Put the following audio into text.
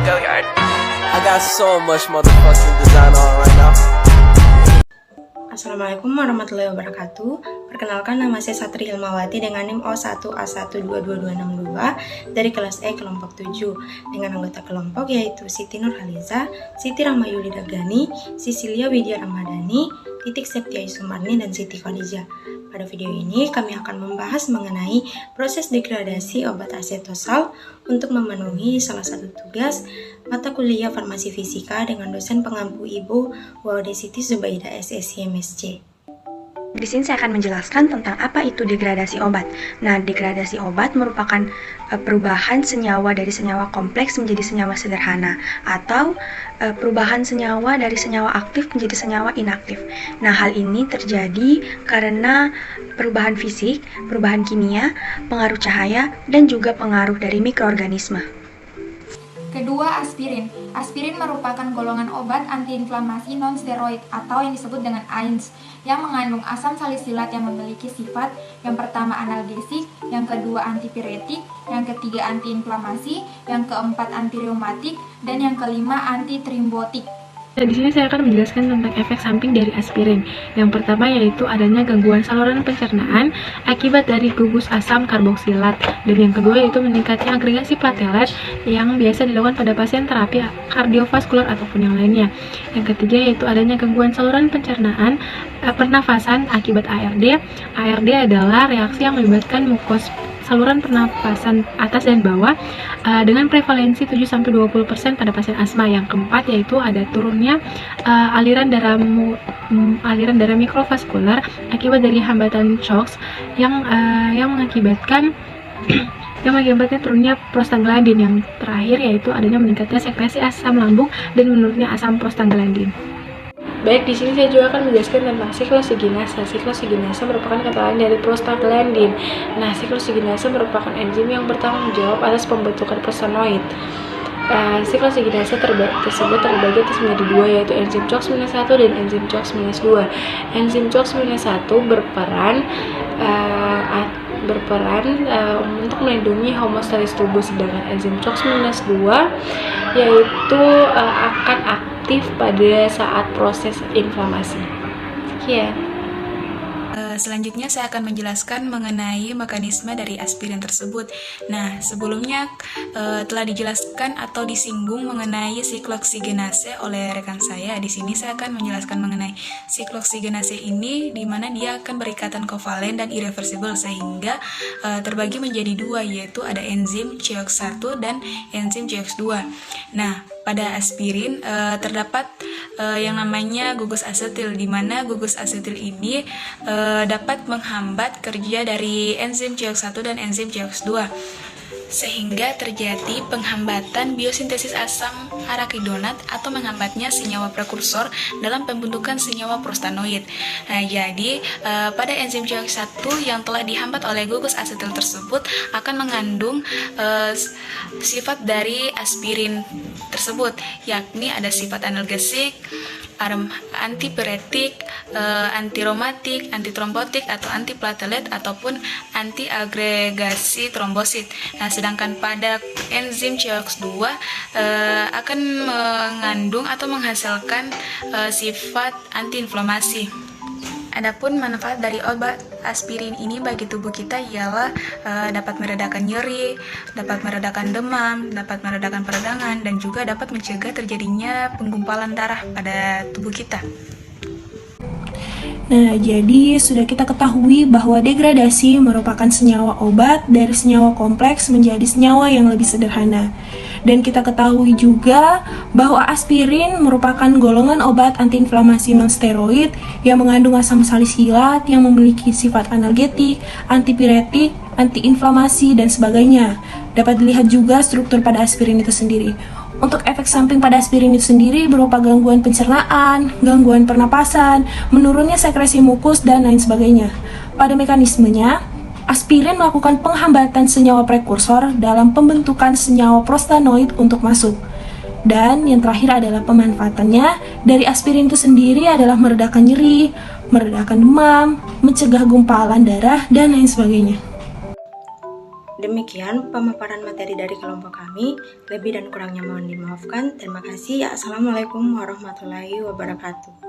Gilliard. I got so much motherfucking design on right now. Assalamualaikum warahmatullahi wabarakatuh. Perkenalkan, nama saya Satri Hilmawati dengan NIM O1A1222262 dari kelas E kelompok 7 dengan anggota kelompok yaitu Siti Nurhaliza, Siti Rahmayuli Dagani, Sisilia Widya Ramadhani, Titik Septiai Sumarni, dan Siti Khadijah. Pada video ini kami akan membahas mengenai proses degradasi obat asetosal untuk memenuhi salah satu tugas mata kuliah farmasi fisika dengan dosen pengampu Ibu Waude Siti Zubaidah SSC MSc. Di sini saya akan menjelaskan tentang apa itu degradasi obat. Nah, degradasi obat merupakan perubahan senyawa dari senyawa kompleks menjadi senyawa sederhana atau perubahan senyawa dari senyawa aktif menjadi senyawa inaktif. Nah, hal ini terjadi karena perubahan fisik, perubahan kimia, pengaruh cahaya, dan juga pengaruh dari mikroorganisme. Kedua, aspirin. Aspirin merupakan golongan obat antiinflamasi non-steroid atau yang disebut dengan AINS yang mengandung asam salisilat yang memiliki sifat yang pertama analgesik, yang kedua antipiretik, yang ketiga antiinflamasi, yang keempat antireumatik, dan yang kelima antitrombotik. Nah, di sini saya akan menjelaskan tentang efek samping dari aspirin. Yang pertama yaitu adanya gangguan saluran pencernaan akibat dari gugus asam karboksilat, dan yang kedua yaitu meningkatnya agregasi platelet yang biasa dilakukan pada pasien terapi kardiovaskular ataupun yang lainnya. Yang ketiga yaitu adanya gangguan saluran pencernaan pernafasan akibat ARD. ARD adalah reaksi yang melibatkan mukus saluran pernapasan atas dan bawah dengan prevalensi 7-20% pada pasien asma. Yang keempat yaitu ada turunnya aliran darah mikrovaskular akibat dari hambatan CHOX yang mengakibatkan turunnya prostaglandin. Yang terakhir yaitu adanya meningkatnya sekresi asam lambung dan menurunnya asam prostaglandin. Baik, di sini saya juga akan menjelaskan tentang sikloosigenase. Sikloosigenase merupakan kata lain dari prostaglandin. Nah, sikloosigenase merupakan enzim yang bertanggung jawab atas pembentukan prostanoid. Sikloosigenase tersebut terbagi atas menjadi dua, yaitu enzim CHOX-1 dan enzim CHOX-2. Enzim CHOX-1 berperan untuk melindungi homeostatis tubuh, sedangkan enzim CHOX-2 yaitu akan aktif pada saat proses inflamasi. Selanjutnya saya akan menjelaskan mengenai mekanisme dari aspirin tersebut. Nah, sebelumnya telah dijelaskan atau disinggung mengenai sikloksigenase oleh rekan saya. Di sini saya akan menjelaskan mengenai sikloksigenase ini, di mana dia akan berikatan kovalen dan irreversible sehingga terbagi menjadi dua, yaitu ada enzim CHOX1 dan enzim CHOX2. Nah, pada aspirin terdapat yang namanya gugus asetil, di mana gugus asetil ini dapat menghambat kerja dari enzim CHOX1 dan enzim CHOX2 sehingga terjadi penghambatan biosintesis asam arakidonat atau menghambatnya senyawa prekursor dalam pembentukan senyawa prostanoid. Nah, jadi pada enzim CHOX1 yang telah dihambat oleh gugus asetil tersebut akan mengandung sifat dari aspirin tersebut, yakni ada sifat analgesik, antipiretik, antireumatik, antitrombotik atau antiplatelet ataupun antiagregasi trombosit. Nah, sedangkan pada enzim CHOX2 akan mengandung atau menghasilkan sifat antiinflamasi. Adapun manfaat dari obat aspirin ini bagi tubuh kita ialah dapat meredakan nyeri, dapat meredakan demam, dapat meredakan peradangan, dan juga dapat mencegah terjadinya penggumpalan darah pada tubuh kita. Nah, jadi sudah kita ketahui bahwa degradasi merupakan senyawa obat dari senyawa kompleks menjadi senyawa yang lebih sederhana. Dan kita ketahui juga bahwa aspirin merupakan golongan obat antiinflamasi non-steroid yang mengandung asam salisilat yang memiliki sifat analgetik, antipiretik, antiinflamasi, dan sebagainya. Dapat dilihat juga struktur pada aspirin itu sendiri. Untuk efek samping pada aspirin itu sendiri berupa gangguan pencernaan, gangguan pernapasan, menurunnya sekresi mukus, dan lain sebagainya. Pada mekanismenya, aspirin melakukan penghambatan senyawa prekursor dalam pembentukan senyawa prostanoid untuk masuk. Dan yang terakhir adalah pemanfaatannya dari aspirin itu sendiri adalah meredakan nyeri, meredakan demam, mencegah gumpalan darah, dan lain sebagainya. Demikian pemaparan materi dari kelompok kami. Lebih dan kurangnya mohon dimaafkan. Terima kasih. Assalamualaikum warahmatullahi wabarakatuh.